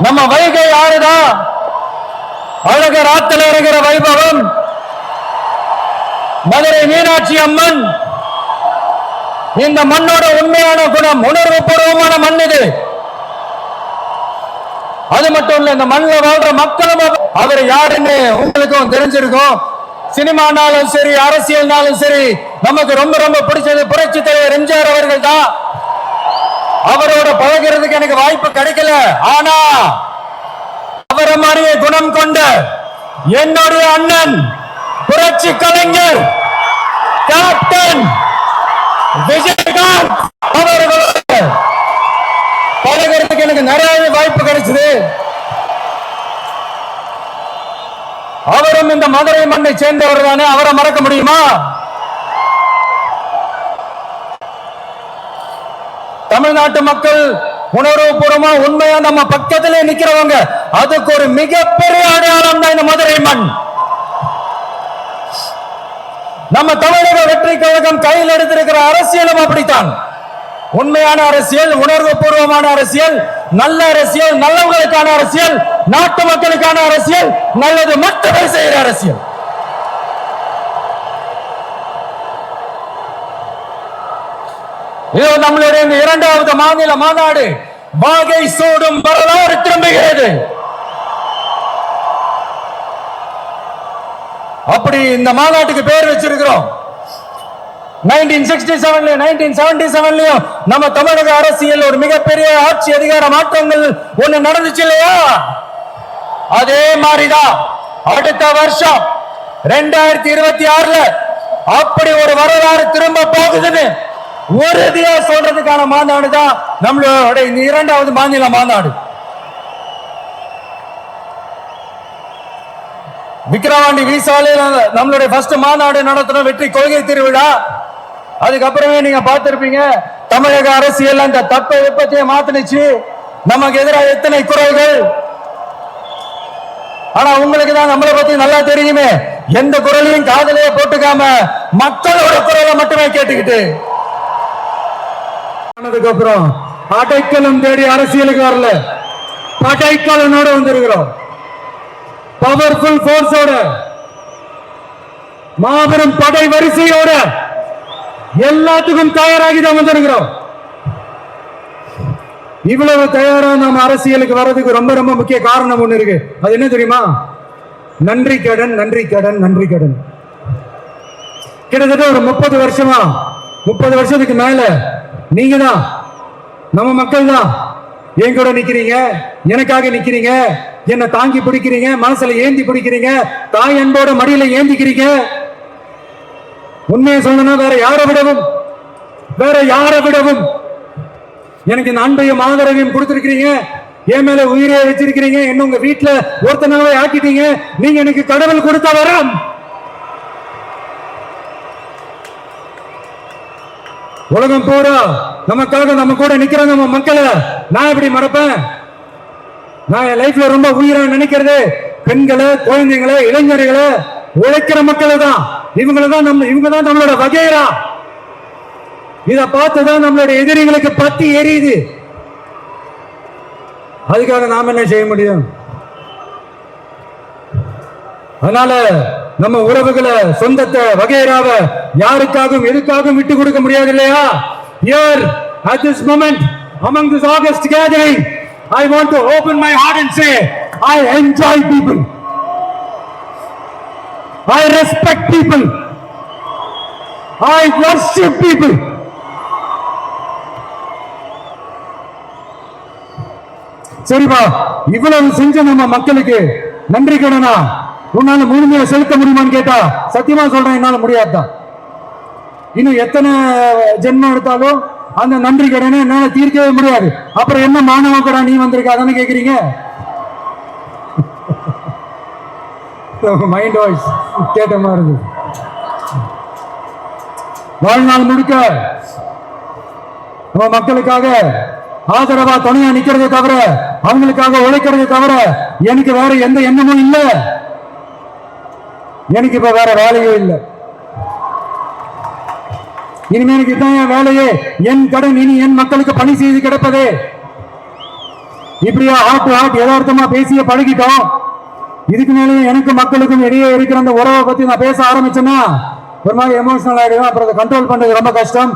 நம்ம வைகை ஆறுதான் அழகர் ஆத்துல இருக்கிற வைபவம். மதுரை மீனாட்சி அம்மன் இந்த மண்ணோட உண்மையான குணம், உணர்வு பூர்வமான மண் இது. அது மட்டும் இல்ல, இந்த மண்ணில் வாழ்ற மக்களும் அவர் யாருன்னு உங்களுக்கும் தெரிஞ்சிருக்கும். சினிமானாலும் சரி, அரசியல்னாலும் சரி, நமக்கு ரொம்ப ரொம்ப பிடிச்சது புரட்சி தலைவர் எம்ஜிஆர் அவர்கள் தான். அவரோட பழகிறதுக்கு எனக்கு வாய்ப்பு கிடைக்கல. ஆனா அவரை மாதிரியே குணம் கொண்ட என்னுடைய அண்ணன் புரட்சி கலைஞர் கேப்டன் விஜயகாந்த் அவர்கள் பழகிறதுக்கு எனக்கு நிறைய வாய்ப்பு கிடைச்சது. அவரும் இந்த மதுரை மண்ணை சேர்ந்தவர் தானே, அவரை மறக்க முடியுமா? தமிழ்நாட்டு மக்கள் உணர்வுபூர்வமா உண்மையா நம்ம பக்கத்திலே நிக்கிறவங்க, அதுக்கு ஒரு மிகப்பெரிய அடையாளம் தான் இந்த மதுரை மண். நம்ம தமிழக வெற்றி கழகம் கையில் எடுத்திருக்கிற அரசியலும் அப்படித்தான். உண்மையான அரசியல், உணர்வு பூர்வமான அரசியல், நல்ல அரசியல், நல்லவங்களுக்கான அரசியல், நாட்டு மக்களுக்கான அரசியல், நல்லது மட்டுமே செய்கிற அரசியல். இது நம்மளுடைய இந்த இரண்டாவது மாநில மாநாடு வாகை சூடும் வரலாறு திரும்புகிறது. அப்படி இந்த மாநாட்டுக்கு பேர் வச்சிருக்கிறோம். 1967 1977 நம்ம தமிழக அரசியல் ஒரு மிகப்பெரிய ஆட்சி அதிகார மாற்றங்கள் ஒண்ணு நடந்துச்சு இல்லையா? அதே மாதிரிதான் அடுத்த வருஷம் 2026 அப்படி ஒரு வரலாறு திரும்ப போகுதுன்னு உறுதியா சொல்றதுக்கான மாநாடு தான் நம்மளோட இந்த இரண்டாவது மாநில மாநாடு. விக்கிரவாண்டி வீசாலையில் நம்மளுடைய ஃபர்ஸ்ட் மாநாடு நடத்தணும், வெற்றி கொள்கை திருவிழா. அதுக்கப்புறமே நீங்க பார்த்திருப்பீங்க, தமிழக அரசியல் அந்த தப்ப வெப்பத்தையே மாத்தினுச்சு. நமக்கு எதிராக எத்தனை குரல்கள். ஆனா உங்களுக்கு தான் நம்மளை பத்தி நல்லா தெரியுமே, எந்த குரலையும் காதலையே போட்டுக்காம மக்களோட குரலை மட்டுமே கேட்டுக்கிட்டு அப்புறம் அடைக்கலம் தேடி அரசியலுக்கு வரல, படைக்கலனோட வந்திருக்கிறோம். பவர்ஃபுல் போர்ஸோட, மாபெரும் படை வரிசையோட எல்லாத்துக்கும் தயாராகி தான் வந்திருக்கிறோம். இவ்வளவு தயாரா நம்ம அரசியலுக்கு வர்றதுக்கு ரொம்ப ரொம்ப முக்கிய காரணம் ஒண்ணு இருக்கு. அது என்ன தெரியுமா? நன்றி கடன், நன்றி கடன், நன்றி கடன். கிட்டத்தட்ட ஒரு 30 வருஷமா, 30 வருஷத்துக்கு மேல நீங்க தான், நம்ம மக்கள் தான் என் கூட நிக்கிறீங்க, எனக்காக நிக்கிறீங்க, என்ன தாங்கி பிடிக்கிறீங்க, மனசுல ஏந்தி பிடிக்கிறீங்க, தாய் அன்போட மடியில ஏந்திக்கிறீங்க. உண்மையை சொல்லணும்னா வேற யாரை விடவும் எனக்கு இந்த அன்பையும் ஆதரவையும் கொடுத்திருக்கிறீங்க. என் மேல உயிரை வச்சிருக்கிறீங்க. என்ன உங்க வீட்டுல ஒருத்தனாவே ஆக்கிட்டீங்க. நீங்க எனக்கு கடவுள் கொடுத்த வரம். உலகம் பூரா நமக்காக நம்ம கூட நிக்கிற நம்ம மக்களை நான் எப்படி மறப்பேன்? நான் என் லைஃப்ல ரொம்ப உயிரை நினைக்கிறது பெண்களை, குழந்தைங்களை, இளைஞர்களை, உழைக்கிற மக்களை தான். இவங்க தான் நம்மளோட வகைரா. இத பார்த்துதான் நம்மளோட எதிரிகளுக்கு பத்தி எரியுது. அதுக்காக நாம என்ன செய்ய முடியும்? அதனால நம்ம உறவுகளை, சொந்தத்தை, வகைராவை யாருக்காகவும் எதுக்காகவும் விட்டு கொடுக்க முடியாது இல்லையா? Here at this moment among this August gathering, I want to open my heart and say I enjoy people, I respect people, I worship people. சரிப்பா, இவ்வளவு செஞ்ச நம்ம மக்களுக்கு நன்றி கடனா உன்னால முழுமையா செலுத்த முடியுமான்னு கேட்டா சத்தியமா சொல்றேன், என்னால முடியாதுதான். இன்னும் எத்தனை ஜென்மம் எடுத்தாலும் அந்த நன்றி கடனை என்னால தீர்க்கவே முடியாது. அப்புறம் என்ன மாணவ கடை நீ வந்திருக்க அதானே கேக்குறீங்க? மைண்ட் வாய்ஸ் கேட்ட மாதிரி இருக்கு. வாழ்நாள் முழுக்க நம்ம மக்களுக்காக ஆதரவா துணையா நிக்கிறதை தவிர, அவங்களுக்காக உழைக்கிறதை தவிர எனக்கு வேற எந்த எண்ணமும் இல்லை. எனக்கு இப்ப வேற வேலையே இல்லை. இனிமே எனக்கு இதான் என் வேலையே, என் கடன் இனி என் மக்களுக்கு பணி செய்து கிடப்பதே. இப்படியா ஹார்ட் டு ஹார்ட் யதார்த்தமா பேசிய பழகிட்டோம். இதுக்கு மேலே எனக்கு மக்களுக்கும் இடையே இருக்கிற அந்த உறவை பத்தி நான் பேச ஆரம்பிச்சேன்னா ஒரு மாதிரி எமோஷனல் ஆயிடுவேன். அப்புறம் அதை கண்ட்ரோல் பண்றது ரொம்ப கஷ்டம்.